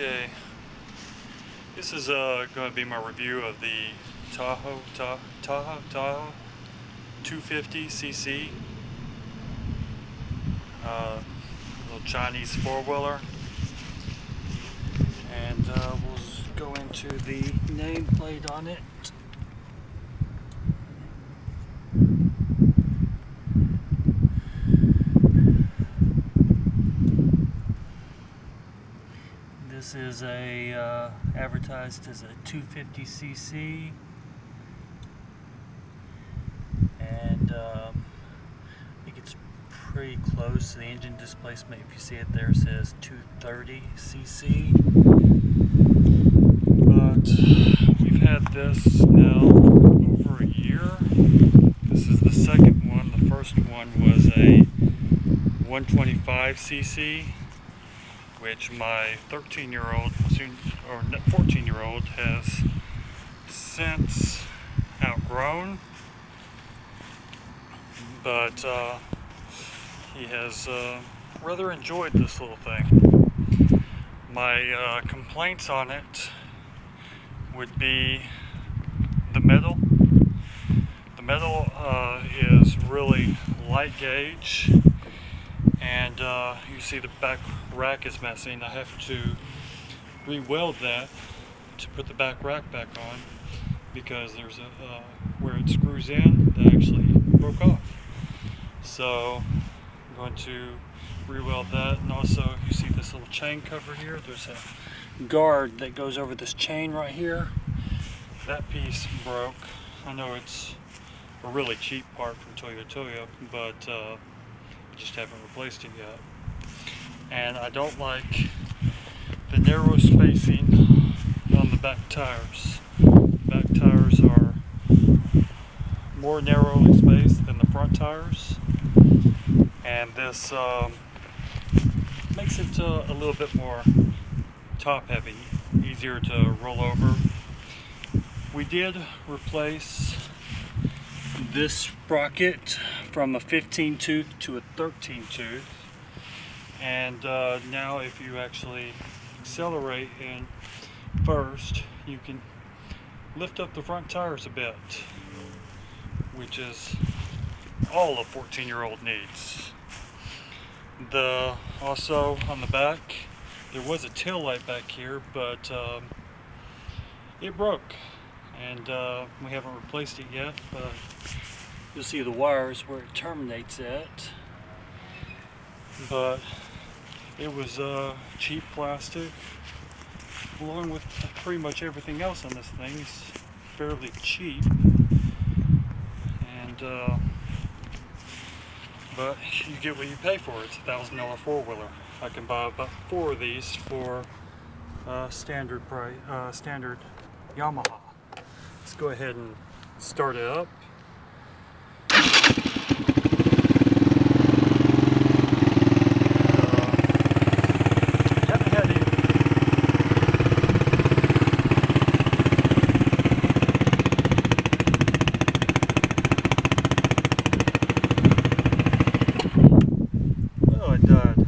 Okay, this is going to be my review of the TaoTao 250cc little Chinese four-wheeler, and we'll go into the nameplate on it. This is advertised as a 250cc, and I think it's pretty close. The engine displacement, if you see it there, says 230cc. But we've had this now over a year. This is the second one. The first one was a 125cc. Which my 13-year-old, or 14-year-old has since outgrown, but he has rather enjoyed this little thing. My complaints on it would be the metal. The metal is really light gauge. And you see the back rack is missing. I have to re-weld that to put the back rack back on, because there's a where it screws in that actually broke off. So I'm going to re-weld that. And also you see this little chain cover here. There's a guard that goes over this chain right here. That piece broke. I know it's a really cheap part from TaoTao, but just haven't replaced it yet. And I don't like the narrow spacing on the back tires. The back tires are more narrowly spaced than the front tires, and this makes it a little bit more top heavy, easier to roll over. We did replace this sprocket from a 15 tooth to a 13 tooth, and now if you actually accelerate in first, you can lift up the front tires a bit, which is all a 14-year-old needs. Also on the back, there was a tail light back here, but it broke. And we haven't replaced it yet, but you'll see the wires where it terminates at. But it was cheap plastic, along with pretty much everything else on this thing. It's fairly cheap, and but you get what you pay for. It's a $1,000 four-wheeler. I can buy about 4 of these for standard price, standard Yamaha. Let's go ahead and start it up. Haven't had any. Oh, it died.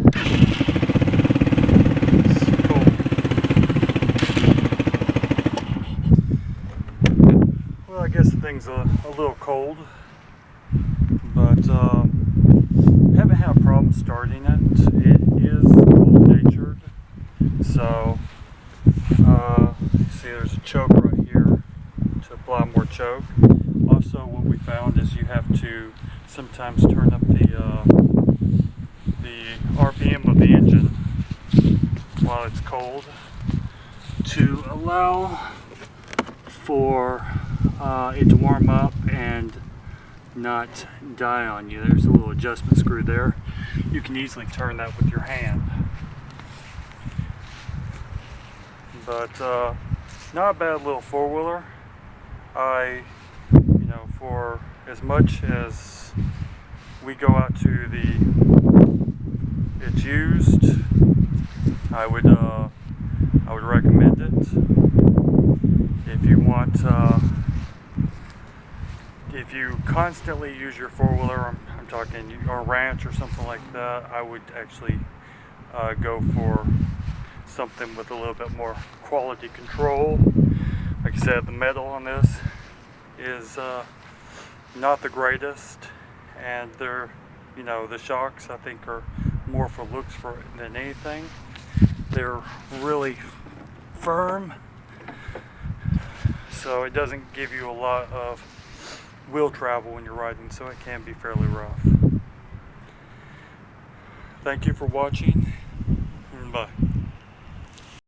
It's cold. Well, I guess the thing's a little cold, but haven't had a problem starting it. It is cold-natured, so see there's a choke right here to apply more choke. Also, what we found is you have to sometimes turn up the RPM of the engine while it's cold to allow for it to warm up and not die on you. There's a little adjustment screw there. You can easily turn that with your hand. But not a bad little four-wheeler. For as much as we go out to it's used, I would recommend it. If you want, if you constantly use your four-wheeler, I'm talking a ranch or something like that, I would actually go for something with a little bit more quality control. Like I said, the metal on this is not the greatest, and they're, you know, the shocks I think are more for looks than anything. They're really firm, so it doesn't give you a lot of wheel travel when you're riding, so it can be fairly rough. Thank you for watching. Bye.